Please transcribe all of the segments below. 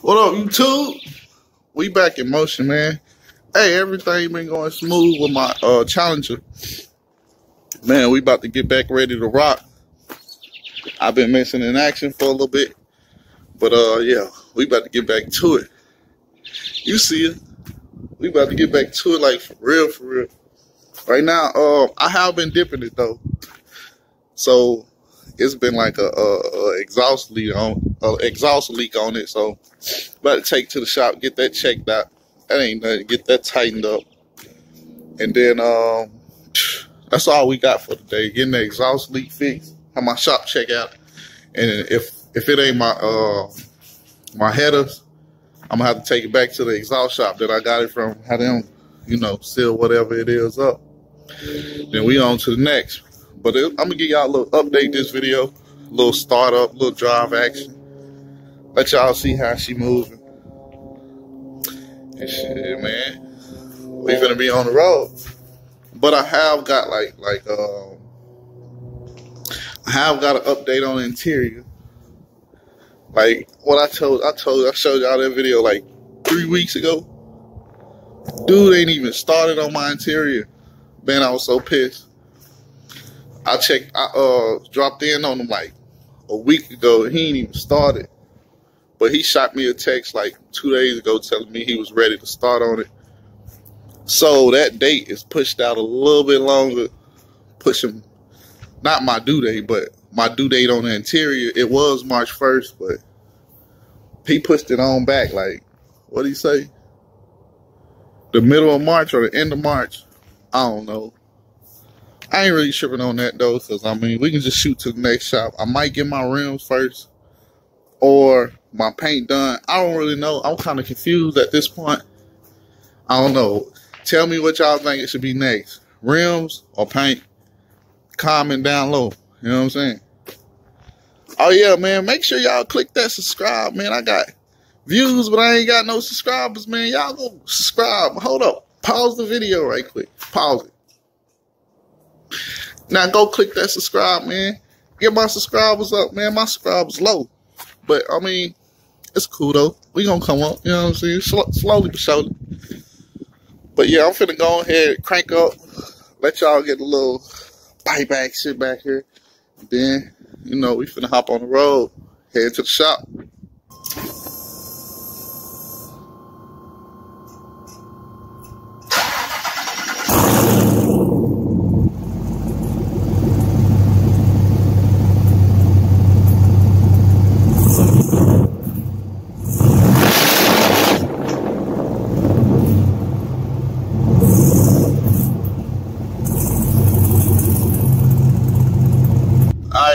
What up, YouTube? We back in motion, man. Hey, everything been going smooth with my Challenger. Man, we about to get back ready to rock. I've been missing in action for a little bit. But yeah, we about to get back to it. You see it. We about to get back to it like for real, for real. Right now, I have been dipping it though. So it's been like a exhaust leak on it. So about to take to the shop, get that checked out. That ain't nothing. Get that tightened up, and then that's all we got for today. Getting the exhaust leak fixed. Have my shop check out, and if it ain't my headers, I'm gonna have to take it back to the exhaust shop that I got it from. Have them, seal whatever it is up. Then we on to the next. But I'm gonna give y'all a little update this video, a little startup, a little drive action. Let y'all see how she moving. And shit, man, we finna be on the road. But I have got I have got an update on the interior. Like what I showed y'all that video like 3 weeks ago. Dude ain't even started on my interior. Man, I was so pissed. I dropped in on him like a week ago. He ain't even started. But he shot me a text like 2 days ago telling me he was ready to start on it. So that date is pushed out a little bit longer. Pushing, not my due date, but my due date on the interior. It was March 1st, but he pushed it on back like, what did he say? The middle of March or the end of March? I don't know. I ain't really tripping on that though, because I mean, we can just shoot to the next shop. I might get my rims first or my paint done. I don't really know. I'm kind of confused at this point. I don't know. Tell me what y'all think it should be next. Rims or paint? Comment down low. You know what I'm saying? Oh yeah, man. Make sure y'all click that subscribe, man. I got views, but I ain't got no subscribers, man. Y'all go subscribe. Hold up. Pause the video right quick. Pause it. Now go click that subscribe, man. Get my subscribers up, man. My subscribers low. But, I mean, it's cool, though. We gonna come up, you know what I'm saying? Slowly but surely. But, yeah, I'm finna go ahead, crank up, let y'all get a little bite back shit back here. And then, we finna hop on the road, head to the shop.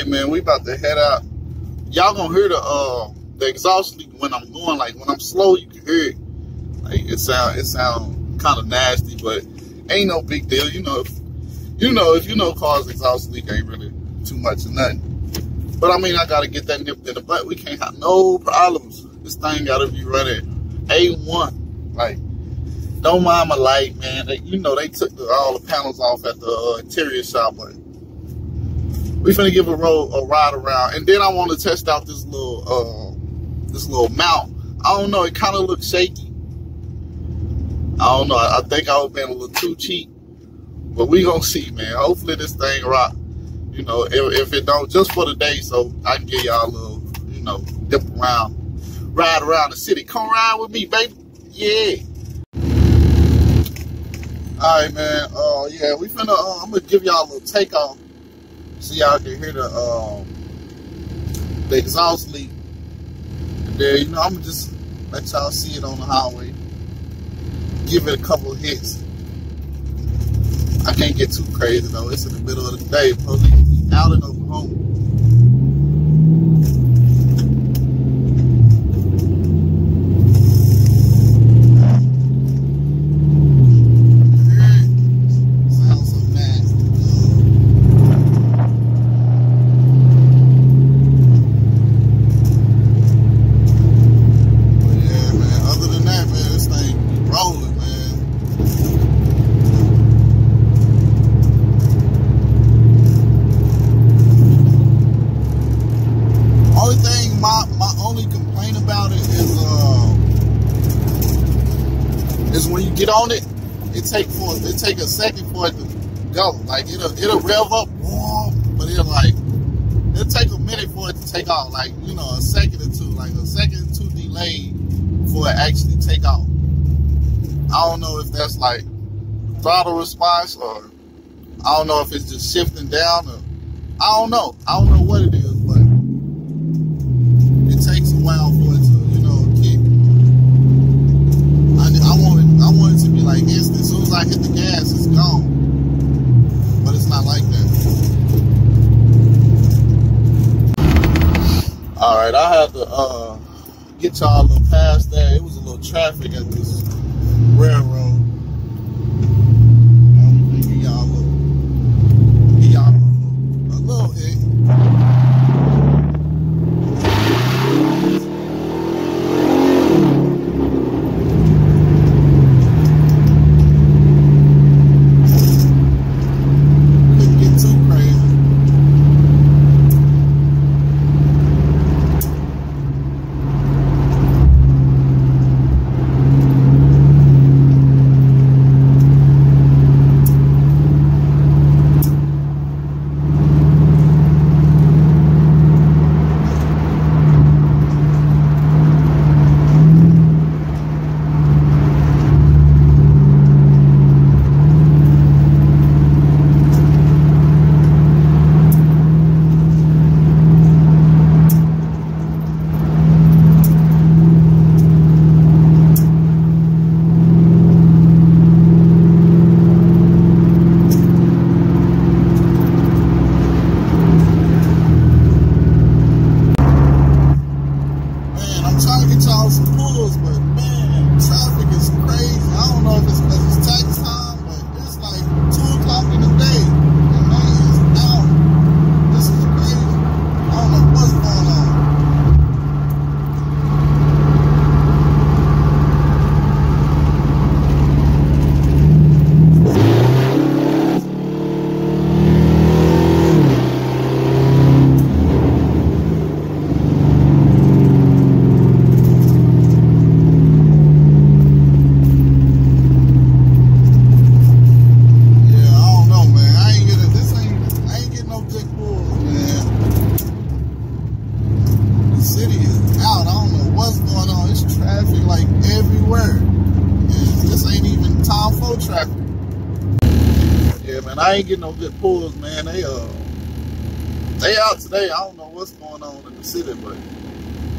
Man, we about to head out. Y'all gonna hear the exhaust leak when I'm going. Like when I'm slow, you can hear it. Like it sound kind of nasty, but ain't no big deal. If you know cars exhaust leak ain't really too much of nothing. But I mean, I gotta get that nipped in the butt. We can't have no problems. This thing gotta be running A1. Like, don't mind my light, man. They took all the panels off at the interior shop, but we finna give a ride around, and then I want to test out this little mount. I don't know, it kind of looks shaky. I don't know. I think I was being a little too cheap, but we gonna see, man. Hopefully this thing rock. If it don't, just for the day, so I can give y'all a little, dip around, ride around the city. Come ride with me, baby. Yeah. All right, man. Yeah, we finna. I'm gonna give y'all a little takeoff. So y'all can hear the exhaust leak. And then, I'm gonna just let y'all see it on the highway. Give it a couple of hits. I can't get too crazy though. It's in the middle of the day. Police be out in Oklahoma. Cause when you get on it, it take a second for it to go. Like it'll rev up, but it'll take a minute for it to take off. Like, you know, a second or two, like a second or two delayed for it actually take off. I don't know if that's like throttle response, or I don't know if it's just shifting down, or I don't know what it is, but it takes a while for it to, you know, kick. I want it to be like instant. As soon as I hit the gas, it's gone. But it's not like that. Alright, I had to get y'all a little past that. It was a little traffic at this railroad. Give y'all a little hit. I ain't getting no good pulls, man. They out today. I don't know what's going on in the city, but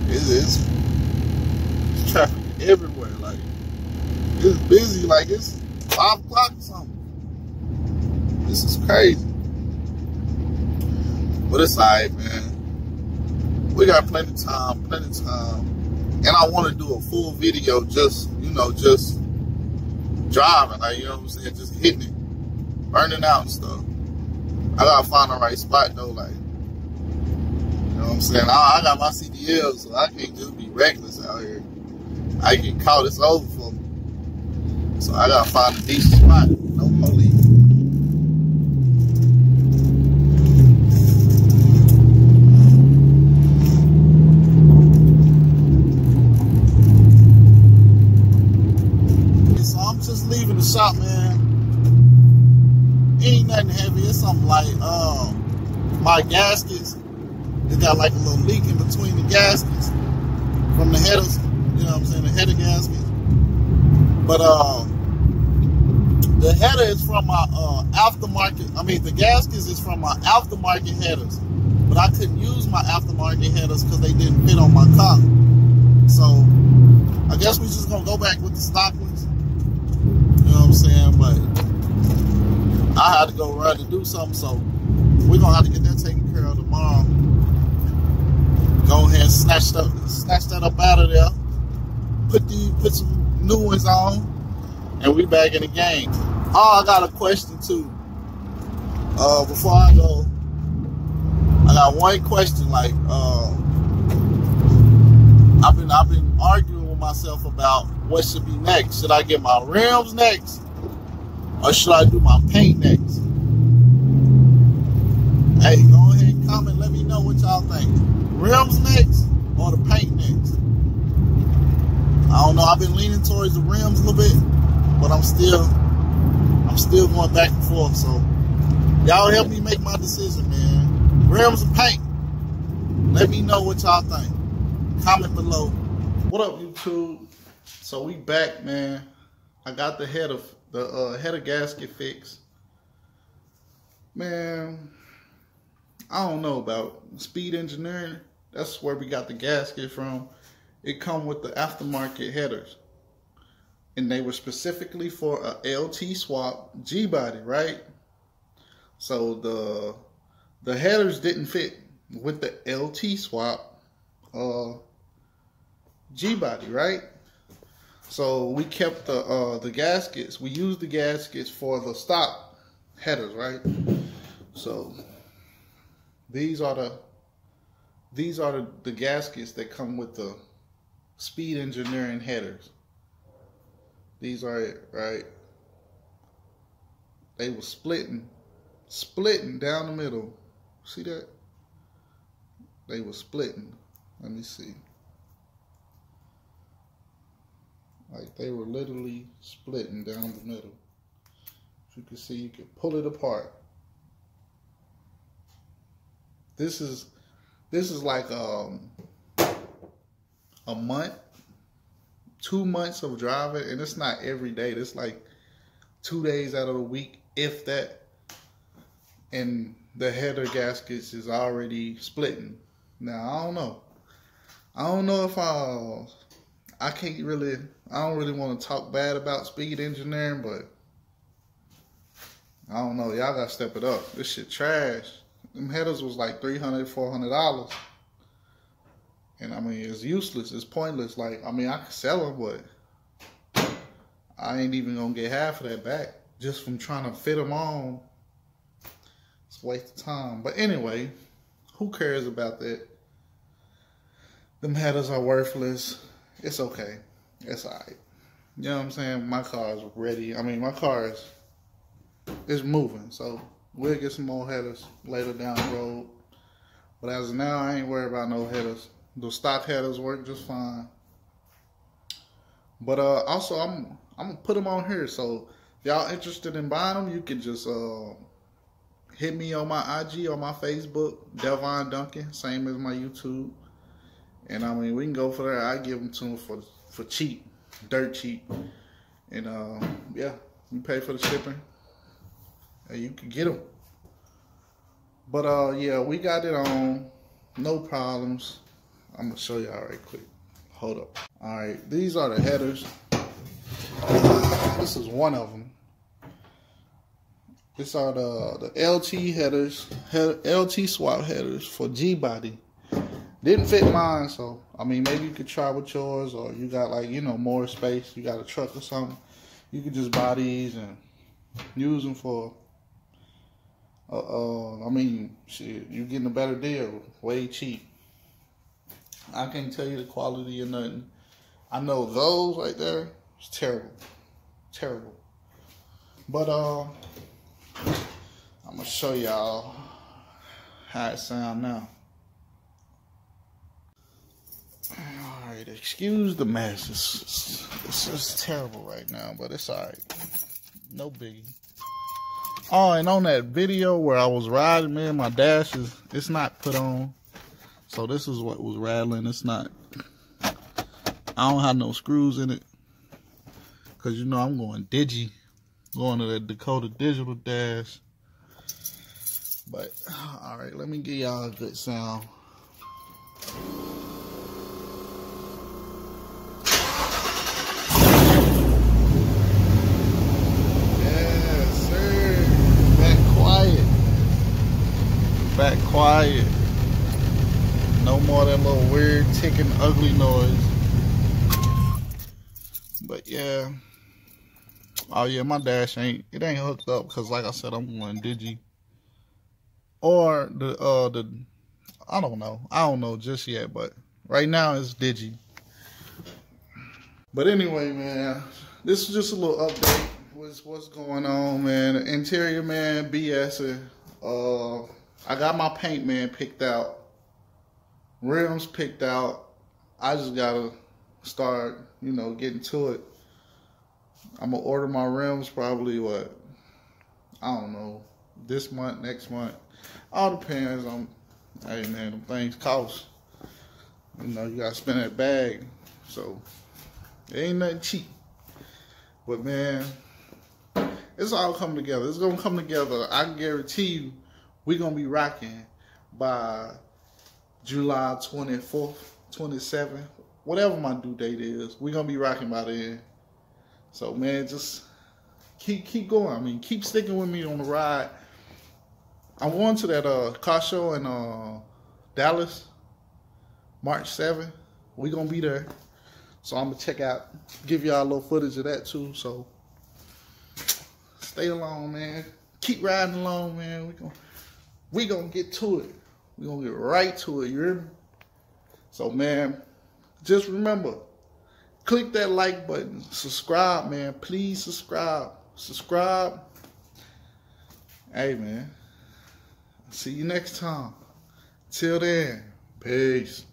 it's traffic everywhere. Like, it's busy. Like, it's 5 o'clock or something. This is crazy. But it's alright, man. We got plenty of time. And I want to do a full video just, you know, just driving. Like, you know what I'm saying? Just hitting it. Burning out and stuff. I gotta find the right spot though, like, you know what I'm saying? I got my CDL, so I can't just be reckless out here. I get caught, it's over for me. So I gotta find a decent spot, no police. So I'm just leaving the shop, man. Ain't nothing heavy. It's something like my gaskets. It got like a little leak in between the gaskets from the headers. You know what I'm saying? The header gaskets. But the header is from my aftermarket. I mean, the gaskets is from my aftermarket headers. But I couldn't use my aftermarket headers because they didn't fit on my car. So I guess we just gonna go back with the stock ones. You know what I'm saying? But I had to go run to do something, so we're gonna have to get that taken care of tomorrow. Go ahead and snatch that up out of there. Put some new ones on, and we back in the game. Oh, I got a question too. Before I go, I got one question. Like, I've been arguing with myself about what should be next. Should I get my rims next? Or should I do my paint next? Hey, go ahead and comment. Let me know what y'all think. Rims next or the paint next? I don't know. I've been leaning towards the rims a little bit. but I'm still going back and forth. So y'all help me make my decision, man. Rims and paint. Let me know what y'all think. Comment below. What up, YouTube? So we back, man. I got the header gasket fixed. Man, I don't know about Speed Engineering. That's where we got the gasket from. It come with the aftermarket headers, and they were specifically for a LT swap G-body, right? So the headers didn't fit with the LT swap G-body, right? So we kept the gaskets. We used the gaskets for the stock headers, right? So these are the gaskets that come with the Speed Engineering headers. These are it, right? They were splitting down the middle. See that? They were splitting. Let me see. Like they were literally splitting down the middle. As you can see, you can pull it apart. This is like a month, 2 months of driving, and it's not every day. It's like 2 days out of the week, if that. And the header gaskets is already splitting. Now I don't know if I don't really want to talk bad about Speed Engineering, but I don't know. Y'all gotta step it up. This shit trash. Them headers was like $300, $400. And I mean, it's useless. It's pointless. Like, I mean, I could sell them, but I ain't even gonna get half of that back just from trying to fit them on. It's a waste of time. But anyway, who cares about that? Them headers are worthless. It's okay. It's alright. You know what I'm saying? My car is ready. I mean, my car is moving. So we'll get some more headers later down the road. But as of now, I ain't worried about no headers. The stock headers work just fine. But also, I'm gonna put them on here. So if y'all interested in buying them, you can just hit me on my IG or my Facebook, Devon Duncan, same as my YouTube. And I mean, we can go for that. I give them to them for cheap, dirt cheap. And yeah, you pay for the shipping, and you can get them. But yeah, we got it on, no problems. I'm gonna show y'all right quick. Hold up. All right, these are the headers. This is one of them. These are the LT headers, LT swap headers for G-body. Didn't fit mine, so I mean, maybe you could try with yours, or you got like, you know, more space. You got a truck or something. You could just buy these and use them for. I mean, shit, you're getting a better deal, way cheap. I can't tell you the quality or nothing. I know those right there, it's terrible, terrible. But I'm gonna show y'all how it sound now. All right, excuse the mess. It's just terrible right now, but it's all right. No biggie. Oh, and on that video where I was riding, man, my dash it's not put on. So this is what was rattling. It's not. I don't have no screws in it. Cause you know I'm going digi. Going to the Dakota Digital dash. But all right, let me give y'all a good sound. Back quiet. No more that little weird ticking ugly noise. But yeah. Oh yeah, my dash ain't hooked up because like I said, I'm going digi. Or the I don't know just yet, but right now it's digi. But anyway, man, this is just a little update. What's going on, man? The interior, man, BSing. I got my paint, man, picked out. Rims picked out. I just gotta start, you know, getting to it. I'm gonna order my rims probably I don't know, this month, next month. All depends on, hey man, them things cost. You know, you gotta spend that bag. So it ain't nothing cheap. But man, it's all coming together. It's gonna come together. I can guarantee you we're gonna be rocking by July 24th, 27th, whatever my due date is. We're gonna be rocking by then. So man, just keep going. I mean, keep sticking with me on the ride. I'm going to that car show in Dallas, March 7th. We're gonna be there. So I'm gonna check out, give y'all a little footage of that too. So stay along, man. Keep riding along, man. We gonna get to it. We gonna get right to it. You hear me? So man, just remember, click that like button. Subscribe, man. Please subscribe. Subscribe. Hey, man. See you next time. Till then, peace.